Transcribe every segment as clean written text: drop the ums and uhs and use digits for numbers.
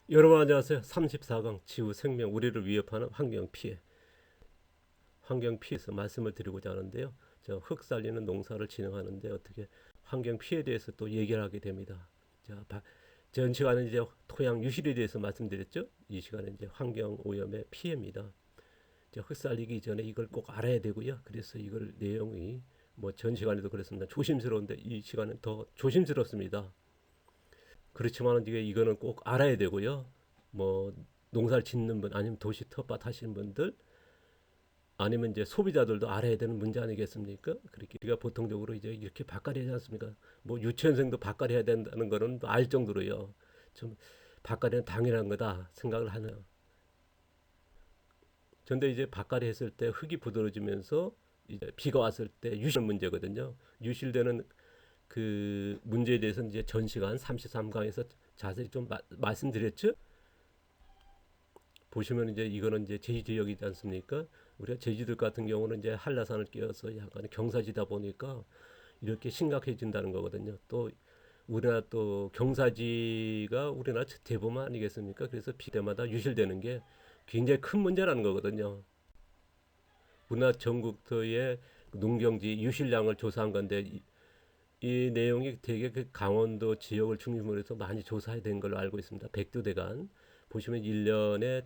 여러분 안녕하세요. 34강 지구 생명 우리를 위협하는 환경 피해. 환경 피해에서 말씀을 드리고자 하는데요. 저 흙 살리는 농사를 진행하는데 어떻게 환경 피해에 대해서 또 얘기를 하게 됩니다. 자, 전 시간에 이제 토양 유실에 대해서 말씀드렸죠. 이 시간에 이제 환경 오염의 피해입니다. 흙 살리기 전에 이걸 꼭 알아야 되고요. 그래서 이걸 내용이 뭐 전 시간에도 그랬습니다. 조심스러운데 이 시간은 더 조심스럽습니다. 그렇지만 이게 이거는 꼭 알아야 되고요. 뭐 농사를 짓는 분 아니면 도시 텃밭 하시는 분들 아니면 이제 소비자들도 알아야 되는 문제 아니겠습니까? 그렇게 우리가 보통적으로 이제 이렇게 바꿔야 하지 않습니까? 뭐 유치원생도 바꿔야 된다는 거는 알 정도로요. 좀 바꿔는 당연한 거다 생각을 하네요. 그런데 이제 바꿔리 했을 때 흙이 부드러지면서 이제 비가 왔을 때 유실 문제거든요. 유실되는 그 문제에 대해서는 이제 전 시간 33강에서 자세히 좀 말씀드렸죠. 보시면 이제 이거는 이제 제주 지역이지 않습니까? 우리가 제주도 같은 경우는 이제 한라산을 끼어서 약간 경사지다 보니까 이렇게 심각해진다는 거거든요. 또 우리나라 또 경사지가 우리나라 대부분 아니겠습니까? 그래서 비 때마다 유실되는 게 굉장히 큰 문제라는 거거든요. 우리나라 전국토의 농경지 유실량을 조사한 건데 이 내용이 되게 그 강원도 지역을 중심으로 해서 많이 조사된 걸로 알고 있습니다. 백두대간 보시면 1년에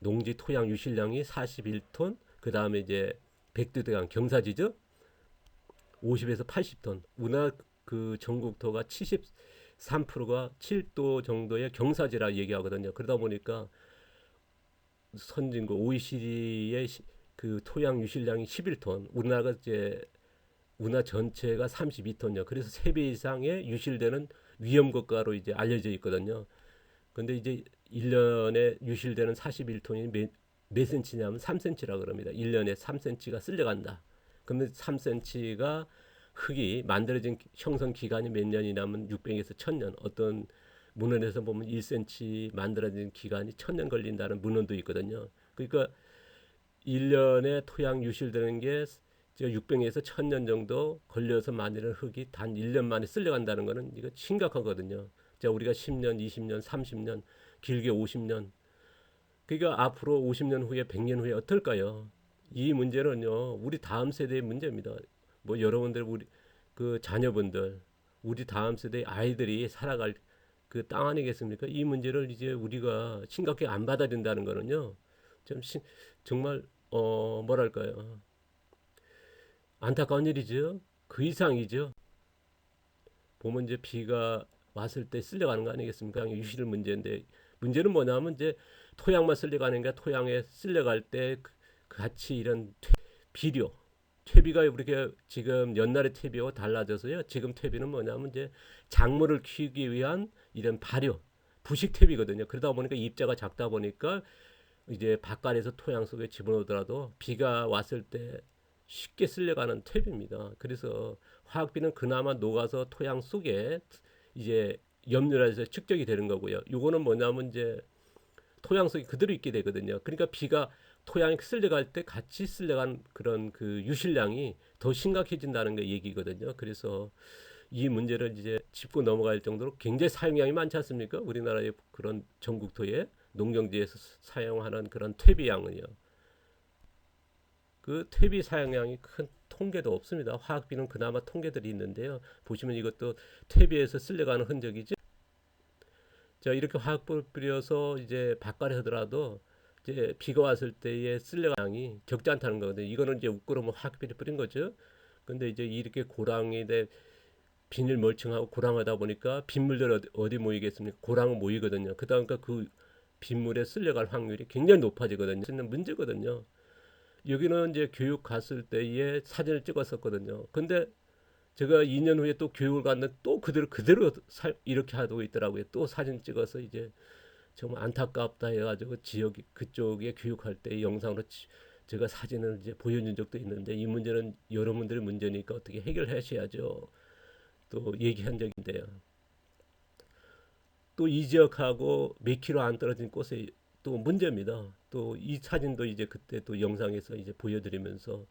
농지 토양 유실량이 41톤, 그 다음에 이제 백두대간 경사지죠? 50에서 80톤. 우리나라 그 전국토가 73%가 7도 정도의 경사지라 얘기하거든요. 그러다 보니까 선진국 OECD의 그 토양 유실량이 11톤, 우리나라가 이제 운하 전체가 32톤이요. 그래서 3배 이상의 유실되는 위험 국가로 이제 알려져 있거든요. 근데 이제 1년에 유실되는 41톤이 몇 cm냐면 3cm라 그럽니다. 1년에 3cm가 쓸려간다. 그러면 3cm가 흙이 만들어진 형성 기간이 몇 년이냐면 600에서 1000년. 어떤 문헌에서 보면 1cm 만들어진 기간이 1000년 걸린다는 문헌도 있거든요. 그러니까 1년에 토양 유실되는 게 600에서 1000년 정도 걸려서 만드는 흙이 단 1년 만에 쓸려간다는 거는 이거 심각하거든요. 자, 우리가 10년, 20년, 30년, 길게 50년. 그러니까 앞으로 50년 후에 100년 후에 어떨까요? 이 문제는요. 우리 다음 세대의 문제입니다. 뭐 여러분들 우리 그 자녀분들 우리 다음 세대의 아이들이 살아갈 그 땅 아니겠습니까? 이 문제를 이제 우리가 심각하게 안 받아들인다는 거는요. 좀 정말 뭐랄까요? 안타까운 일이죠. 그 이상이죠. 보면 이제 비가 왔을 때 쓸려가는 거 아니겠습니까? 유실 문제인데 문제는 뭐냐면 이제 토양만 쓸려가는 게 토양에 쓸려갈 때 같이 이런 비료 퇴비가 우리가 지금 옛날의 퇴비와 달라져서요. 지금 퇴비는 뭐냐면 이제 작물을 키우기 위한 이런 발효 부식 퇴비거든요. 그러다 보니까 입자가 작다 보니까 이제 바깥에서 토양 속에 집어넣더라도 비가 왔을 때 쉽게 쓸려가는 탭입니다. 그래서 화학비는 그나마 녹아서 토양 속에 이제 염료라서 축적이 되는 거고요. 요거는 뭐냐면 이제 토양 속에 그대로 있게 되거든요. 그러니까 비가 토양에 쓸려갈 때 같이 쓸려간 그런 그 유실량이 더 심각해진다는 거 얘기거든요. 그래서 이 문제를 이제 짚고 넘어갈 정도로 굉장히 사용량이 많지 않습니까? 우리나라의 그런 전국토에 농경지에서 사용하는 그런 퇴비양은요. 그 퇴비 사용량이 큰 통계도 없습니다. 화학비는 그나마 통계들이 있는데요. 보시면 이것도 퇴비에서 쓸려가는 흔적이죠. 자, 이렇게 화학비를 뿌려서 이제 바깥에 하더라도 이제 비가 왔을 때의 쓸려가는 양이 적지 않다는 거거든요. 이거는 이제 우끄러면 화학비를 뿌린 거죠. 근데 이제 이렇게 고랑이 돼 비닐 멀칭하고 고랑하다 보니까 빗물들 어디 모이겠습니까? 고랑은 모이거든요. 그러니까 그 빗물에 쓸려갈 확률이 굉장히 높아지거든요. 있는 문제거든요. 여기는 이제 교육 갔을 때에 사진을 찍었었거든요. 근데 제가 2년 후에 또 교육을 갔는데 또 그대로 이렇게 하고 있더라고요. 또 사진 찍어서 이제 정말 안타깝다 해가지고 지역 그쪽에 교육할 때 영상으로 제가 사진을 이제 보여준 적도 있는데 이 문제는 여러분들의 문제니까 어떻게 해결하셔야죠. 또 얘기한 적인데요. 또 이 지역하고 몇 킬로 안 떨어진 곳에 또 문제입니다. 또 이 사진도 이제 그때 또 영상에서 이제 보여드리면서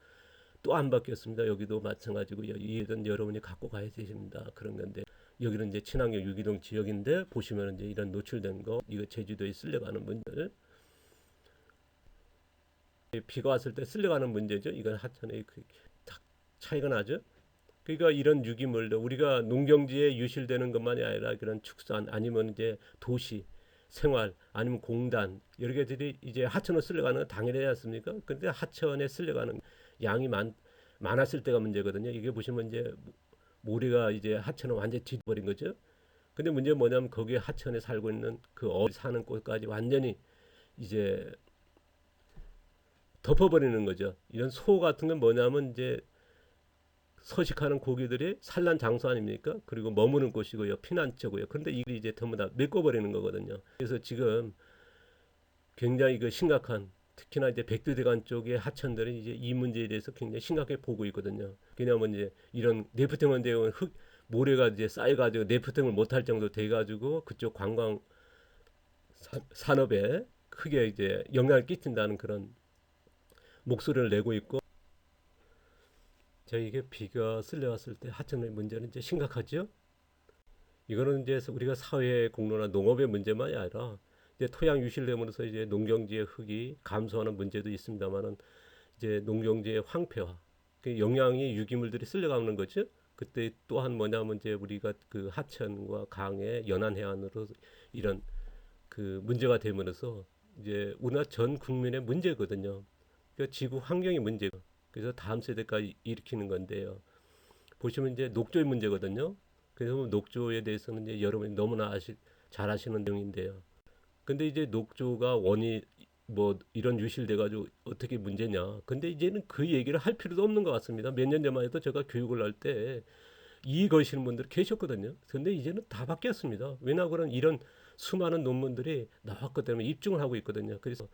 또 안 바뀌었습니다. 여기도 마찬가지고요. 이든 여러분이 갖고 가야 되십니다. 그런 건데 여기는 이제 친환경 유기농 지역인데 보시면 이제 이런 노출된 거, 이거 제주도에 쓸려가는 문제들, 비가 왔을 때 쓸려가는 문제죠. 이건 하천의 차이가 나죠. 그러니까 이런 유기물들 우리가 농경지에 유실되는 것만이 아니라 그런 축산 아니면 이제 도시 생활 아니면 공단 여러 개들이 이제 하천으로 쓸려가는 건 당연하지 않습니까? 근데 하천에 쓸려가는 양이 많았을 때가 문제거든요. 이게 보시면 이제 모래가 이제 하천을 완전히 뒤버린 거죠. 근데 문제는 뭐냐면 거기에 하천에 살고 있는 그 사는 곳까지 완전히 이제 덮어버리는 거죠. 이런 소 같은 건 뭐냐면 이제 서식하는 고기들이 산란 장소 아닙니까? 그리고 머무는 곳이고요, 피난처고요. 그런데 이게 이제 전부 다 메꿔버리는 거거든요. 그래서 지금 굉장히 그 심각한, 특히나 이제 백두대간 쪽의 하천들은 이제 이 문제에 대해서 굉장히 심각하게 보고 있거든요. 왜냐하면 이제 이런 내프팅원 대용은 모래가 이제 쌓여가지고 내프팅을 못할 정도 돼가지고 그쪽 관광 산업에 크게 이제 영향을 끼친다는 그런 목소리를 내고 있고, 이게 비가 쓸려왔을 때 하천의 문제는 이제 심각하죠. 이거는 이제 우리가 사회 공로나 농업의 문제만이 아니라 이제 토양 유실됨으로써 이제 농경지의 흙이 감소하는 문제도 있습니다만은 이제 농경지의 황폐화, 그 영양이 유기물들이 쓸려가는 거죠. 그때 또한 뭐냐면 이제 우리가 그 하천과 강의 연안 해안으로 이런 그 문제가 되면서 이제 우리나라 전 국민의 문제거든요. 그러니까 지구 환경의 문제고, 그래서 다음 세대까지 일으키는 건데요. 보시면 이제 녹조의 문제거든요. 그래서 녹조에 대해서는 이제 여러분이 너무나 잘 아시는 내용인데요. 근데 이제 녹조가 원이 뭐 이런 유실돼 가지고 어떻게 문제냐. 근데 이제는 그 얘기를 할 필요도 없는 것 같습니다. 몇 년 전만 해도 제가 교육을 할 때 이의 거시는 분들 계셨거든요. 근데 이제는 다 바뀌었습니다. 왜냐하면 이런 수많은 논문들이 나왔기 때문에 입증을 하고 있거든요. 그래서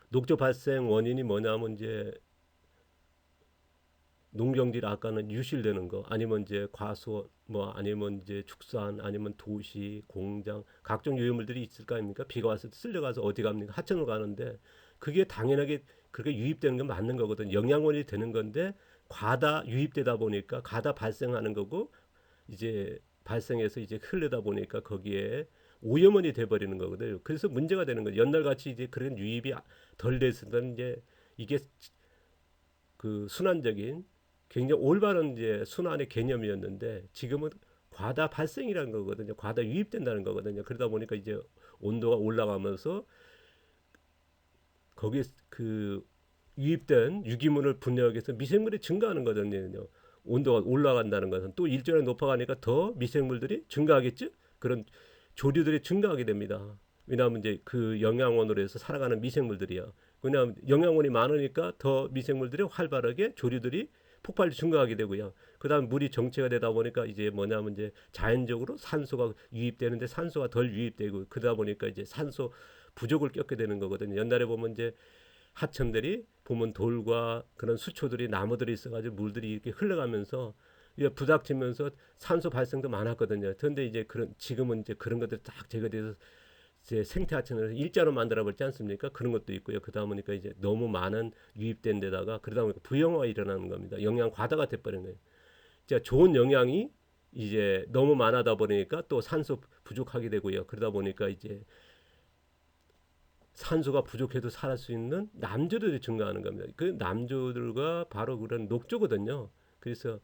녹조 발생 원인이 뭐냐면 이제 농경지를 아까는 유실되는 거 아니면 이제 과수 뭐 아니면 이제 축산 아니면 도시 공장 각종 유해물들이 있을 거 아닙니까? 비가 왔을 때 쓸려가서 어디 갑니까? 하천으로 가는데 그게 당연하게 그렇게 유입되는 건 맞는 거거든. 영양원이 되는 건데 과다 유입되다 보니까 과다 발생하는 거고 이제 발생해서 이제 흘러다 보니까 거기에 오염원이 돼버리는 거거든요. 그래서 문제가 되는 거죠. 옛날같이 이제 그런 유입이 덜 됐으면 이제 이게 그 순환적인 굉장히 올바른 이제 순환의 개념이었는데 지금은 과다 발생이라는 거거든요. 과다 유입된다는 거거든요. 그러다 보니까 이제 온도가 올라가면서 거기에 그 유입된 유기물을 분해하기 위해서 미생물이 증가하는 거거든요. 온도가 올라간다는 것은 또 일정이 높아가니까 더 미생물들이 증가하겠죠. 그런 조류들이 증가하게 됩니다. 왜냐하면 이제 그 영양원으로 해서 살아가는 미생물들이요. 왜냐하면 영양원이 많으니까 더 미생물들이 활발하게 조류들이 폭발이 증가하게 되고요. 그다음 물이 정체가 되다 보니까 이제 뭐냐면 이제 자연적으로 산소가 유입되는데 산소가 덜 유입되고 그러다 보니까 이제 산소 부족을 겪게 되는 거거든요. 옛날에 보면 이제 하천들이 보면 돌과 그런 수초들이 나무들이 있어가지고 물들이 이렇게 흘러가면서 부닥치면서 산소 발생도 많았거든요. 그런데 이제 그런 지금은 이제 그런 것들 딱 제거돼서 이제 생태 하천을 일자로 만들어 버리지 않습니까? 그런 것도 있고요. 그러다 보니까 이제 너무 많은 유입된 데다가 그러다 보니까 부영화가 일어나는 겁니다. 영양 과다가 돼버리는 거예요. 자, 좋은 영양이 이제 너무 많아다 보니까 또 산소 부족하게 되고요. 그러다 보니까 이제 산소가 부족해도 살할 수 있는 남조들이 증가하는 겁니다. 그 남조들과 바로 그런 녹조거든요. 그래서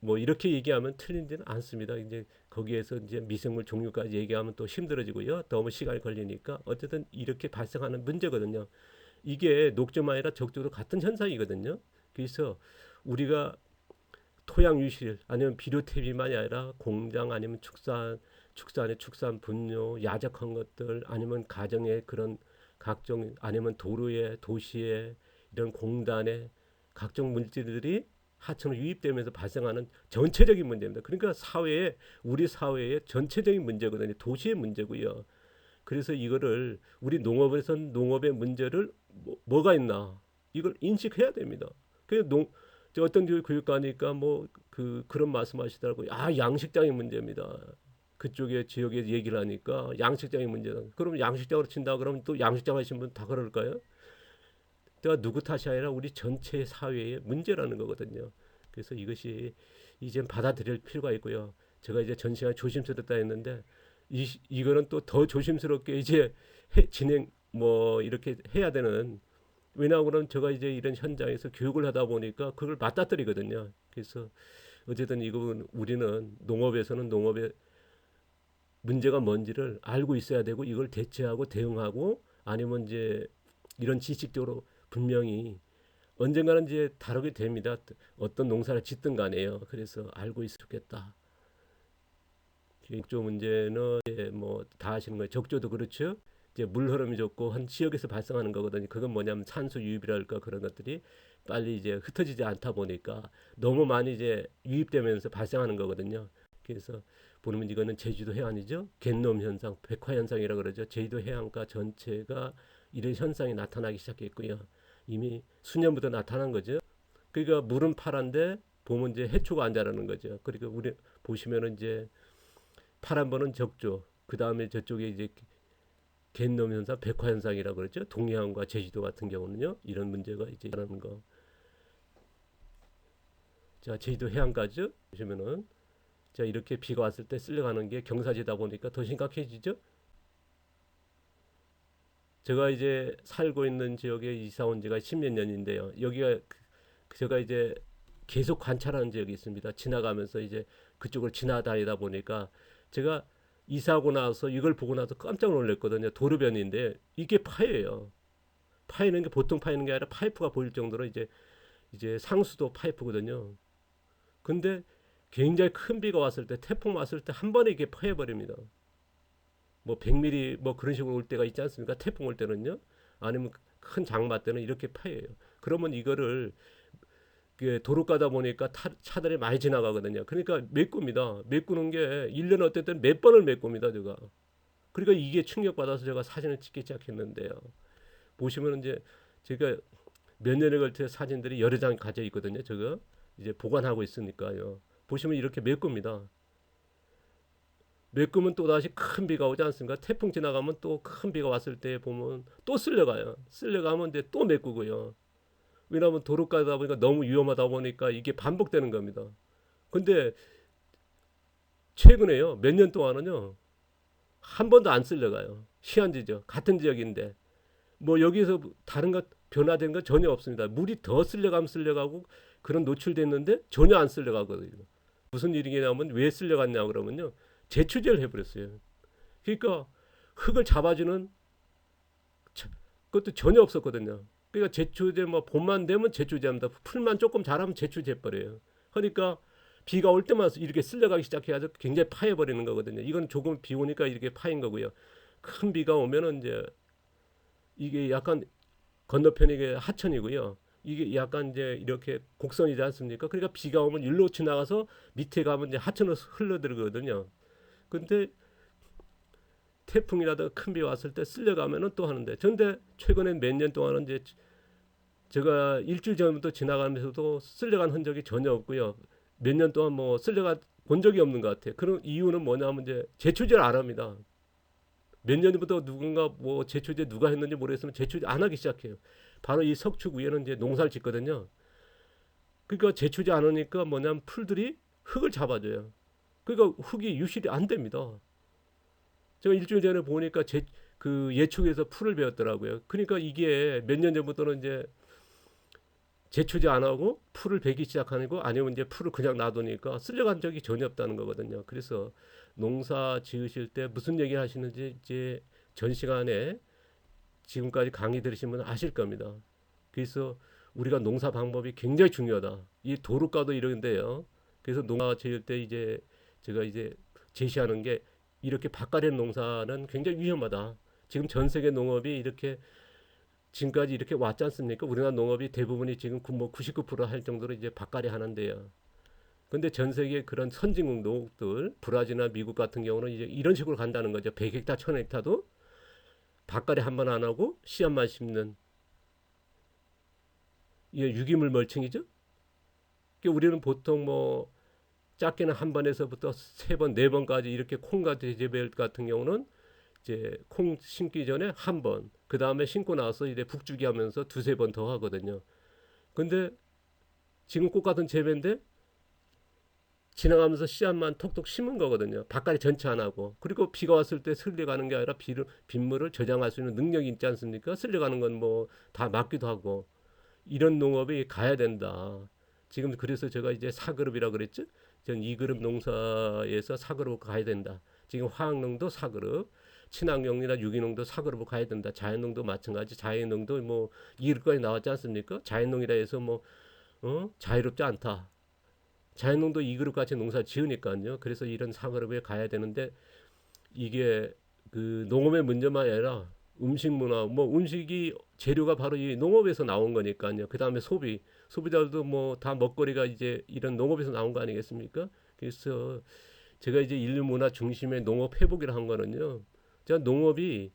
뭐 이렇게 얘기하면 틀린지는 않습니다. 이제 거기에서 이제 미생물 종류까지 얘기하면 또 힘들어지고요. 너무 시간이 걸리니까 어쨌든 이렇게 발생하는 문제거든요. 이게 녹조만 아니라 적조도 같은 현상이거든요. 그래서 우리가 토양 유실 아니면 비료 퇴비만이 아니라 공장 아니면 축산의 축산 분뇨, 야적한 것들 아니면 가정의 그런 각종 아니면 도로에 도시에 이런 공단의 각종 물질들이 하천으로 유입되면서 발생하는 전체적인 문제입니다. 그러니까 우리 사회의 전체적인 문제거든요. 도시의 문제고요. 그래서 이거를 우리 농업에서 농업의 문제를 뭐가 있나 이걸 인식해야 됩니다. 그 어떤 교육가니까 뭐 그런 말씀하시더라고요. 양식장의 문제입니다. 그쪽에 지역에 얘기를 하니까 양식장의 문제다. 그럼 양식장으로 친다 그러면 또 양식장 하신 분 다 그럴까요? 내가 누구 탓이 아니라 우리 전체 사회의 문제라는 거거든요. 그래서 이것이 이제 받아들일 필요가 있고요. 제가 이제 전 시간 조심스럽다 했는데 이거는 또 더 조심스럽게 이제 진행 뭐 이렇게 해야 되는, 왜냐하면 제가 이제 이런 현장에서 교육을 하다 보니까 그걸 맞닥뜨리거든요. 그래서 어쨌든 이건 우리는 농업에서는 농업의 문제가 뭔지를 알고 있어야 되고 이걸 대처하고 대응하고, 아니면 이제 이런 지식적으로 분명히 언젠가는 이제 다루게 됩니다. 어떤 농사를 짓든 간에요. 그래서 알고 있으면 좋겠다. 적조 문제는 이제 뭐 다 아시는 거예요. 적조도 그렇죠. 이제 물 흐름이 좋고 한 지역에서 발생하는 거거든요. 그건 뭐냐면 산수 유입이랄까 그런 것들이 빨리 이제 흩어지지 않다 보니까 너무 많이 이제 유입되면서 발생하는 거거든요. 그래서 보면 이거는 제주도 해안이죠. 갯놈 현상, 백화 현상이라 그러죠. 제주도 해안가 전체가 이런 현상이 나타나기 시작했고요. 이미 수년부터 나타난 거죠. 그러니까 물은 파란데 보면 이제 해초가 안 자라는 거죠. 그러니까 우리 보시면은 이제 파란 번은 적조, 그 다음에 저쪽에 이제 갯놈 현상, 백화 현상이라고 그러죠. 동해안과 제주도 같은 경우는요, 이런 문제가 이제 나는 거. 자, 제주도 해안가죠. 보시면은 자, 이렇게 비가 왔을 때 쓸려가는 게 경사지다 보니까 더 심각해지죠. 제가 이제 살고 있는 지역에 이사 온 지가 10몇 년인데요. 여기가 제가 이제 계속 관찰하는 지역이 있습니다. 지나가면서 이제 그쪽을 지나다니다 보니까 제가 이사하고 나서 이걸 보고 나서 깜짝 놀랐거든요. 도로변인데 이게 파예요. 파이는 게 보통 파이는 게 아니라 파이프가 보일 정도로 이제 상수도 파이프거든요. 근데 굉장히 큰 비가 왔을 때, 태풍 왔을 때 한 번에 이게 파여버립니다. 뭐 100mm 뭐 그런 식으로 올 때가 있지 않습니까? 태풍 올 때는요. 아니면 큰 장마 때는 이렇게 파여요. 그러면 이거를 도로 가다 보니까 차들이 많이 지나가거든요. 그러니까 메꿉니다. 메꾸는 게 1년에 어쨌든 몇 번을 메꿉니다, 제가. 그러니까 이게 충격받아서 제가 사진을 찍기 시작했는데요. 보시면 이제 제가 몇 년에 걸쳐 사진들이 여러 장 가져 있거든요. 제가 이제 보관하고 있으니까요. 보시면 이렇게 메꿉니다. 메꾸면 또 다시 큰 비가 오지 않습니까? 태풍 지나가면 또 큰 비가 왔을 때 보면 또 쓸려가요. 쓸려가면 이제 또 메꾸고요. 왜냐하면 도로 가다 보니까 너무 위험하다 보니까 이게 반복되는 겁니다. 근데 최근에요, 몇 년 동안은요, 한 번도 안 쓸려가요. 희한지죠. 같은 지역인데 뭐 여기서 다른 것 변화된 건 전혀 없습니다. 물이 더 쓸려가면 쓸려가고 그런 노출됐는데 전혀 안 쓸려가거든요. 무슨 일이냐면 왜 쓸려갔냐 그러면요, 제초제를 해버렸어요. 그러니까 흙을 잡아주는 그것도 전혀 없었거든요. 그러니까 제초제 뭐 봄만 되면 제초제합니다. 풀만 조금 자라면 제초제 버려요. 그러니까 비가 올 때만 이렇게 쓸려가기 시작해야죠. 굉장히 파여버리는 거거든요. 이건 조금 비 오니까 이렇게 파인 거고요. 큰 비가 오면은 이제 이게 약간 건너편이 이게 하천이고요. 이게 약간 이제 이렇게 곡선이지 않습니까? 그러니까 비가 오면 일로 지나가서 밑에 가면 이제 하천으로 흘러들거든요. 근데 태풍이라든가 큰 비 왔을 때 쓸려가면은 또 하는데, 근데 최근에 몇 년 동안은 이제 제가 일주일 전부터 지나가면서도 쓸려간 흔적이 전혀 없고요. 몇 년 동안 뭐 쓸려가 본 적이 없는 것 같아요. 그런 이유는 뭐냐면 이제 제초제를 안 합니다. 몇 년부터 누군가 뭐 제초제 누가 했는지 모르겠으면 제초제 안 하기 시작해요. 바로 이 석축 위에는 이제 농사를 짓거든요. 그러니까 제초제 안 하니까 뭐냐면 풀들이 흙을 잡아줘요. 그러니까 흙이 유실이 안 됩니다. 제가 일주일 전에 보니까 그 예축에서 풀을 배웠더라고요. 그러니까 이게 몇 년 전부터는 이제 제초제 안 하고 풀을 베기 시작하는 거, 아니면 이제 풀을 그냥 놔두니까 쓸려간 적이 전혀 없다는 거거든요. 그래서 농사 지으실 때 무슨 얘기 하시는지 이제 전 시간에 지금까지 강의 들으신 분은 아실 겁니다. 그래서 우리가 농사 방법이 굉장히 중요하다. 이 도로가도 이런데요. 그래서 농사 지을 때 이제 제가 이제 제시하는 게, 이렇게 바깥의 농사는 굉장히 위험하다. 지금 전 세계 농업이 이렇게 지금까지 이렇게 왔지 않습니까? 우리나라 농업이 대부분이 지금 뭐 99%할 정도로 이제 바깥에 하는데요. 근데 전 세계 그런 선진국 농업들, 브라질이나 미국 같은 경우는 이제 이런 식으로 간다는 거죠. 100헥타, 1000헥타도 바깥에 한 번 안 하고 씨앗만 심는, 이게 유기물 멀칭이죠. 그러니까 우리는 보통 뭐 작게는 한 번에서부터 세 번, 네 번까지 이렇게 콩과 돼지벨 같은 경우는 이제 콩 심기 전에 한 번, 그 다음에 심고 나서 이제 북주기 하면서 두세 번 더 하거든요. 근데 지금 꽃 같은 재배인데 지나가면서 씨앗만 톡톡 심은 거거든요. 바깥에 전체 안 하고. 그리고 비가 왔을 때 쓸려가는 게 아니라 빗물을 저장할 수 있는 능력이 있지 않습니까? 쓸려가는 건 뭐 다 막기도 하고. 이런 농업이 가야 된다. 지금 그래서 제가 이제 4그룹이라 그랬죠? 전 2그룹 농사에서 4그룹 가야 된다. 지금 화학농도 4그룹, 친환경이나 유기농도 4그룹 가야 된다. 자연농도 마찬가지. 자연농도 뭐 2그룹까지 나왔지 않습니까? 자연농이라 해서 뭐 자유롭지 않다. 자연농도 2그룹 같이 농사 지으니까요. 그래서 이런 4그룹에 가야 되는데 이게 그 농업의 문제만 아니라 음식 문화, 뭐 음식이 재료가 바로 이 농업에서 나온 거니까요. 그 다음에 소비자들도 뭐 다 먹거리가 이제 이런 농업에서 나온 거 아니겠습니까? 그래서 제가 이제 인류 문화 중심의 농업 회복이라 한 거는요. 제가 농업이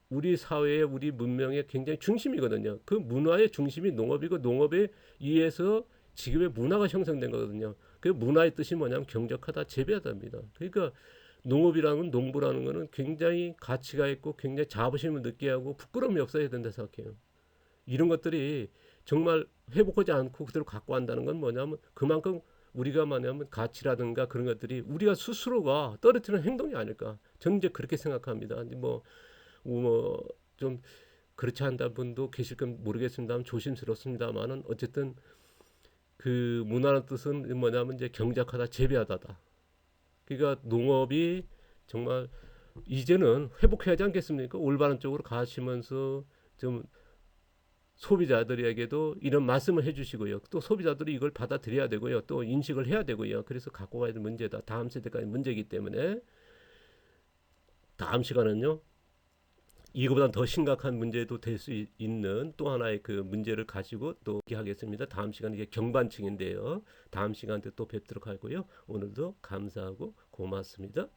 우리 사회의 우리 문명의 굉장히 중심이거든요. 그 문화의 중심이 농업이고 농업에 의해서 지금의 문화가 형성된 거거든요. 그 문화의 뜻이 뭐냐면 경작하다, 재배하다입니다. 그러니까 농업이라는 농부라는 거는 굉장히 가치가 있고 굉장히 자부심을 느끼게 하고 부끄러움이 없어야 된다 생각해요. 이런 것들이 정말 회복하지 않고 그대로 갖고 간다는 건 뭐냐면 그만큼 우리가 뭐냐면 가치라든가 그런 것들이 우리가 스스로가 떨어뜨리는 행동이 아닐까. 저는 이제 그렇게 생각합니다. 좀 그렇지 않다 분도 계실 건 모르겠습니다만 조심스럽습니다만은 어쨌든 그 문화의 뜻은 뭐냐면 이제 경작하다, 재배하다다. 그러니까 농업이 정말 이제는 회복해야 하지 않겠습니까? 올바른 쪽으로 가시면서 좀 소비자들에게도 이런 말씀을 해주시고요. 또 소비자들이 이걸 받아들여야 되고요. 또 인식을 해야 되고요. 그래서 갖고 가야 될 문제다. 다음 세대까지 문제이기 때문에 다음 시간은요. 이거보다 더 심각한 문제도 될 수 있는 또 하나의 그 문제를 가지고 또 얘기하겠습니다. 다음 시간 이게 경반층인데요. 다음 시간에 또 뵙도록 하고요. 오늘도 감사하고 고맙습니다.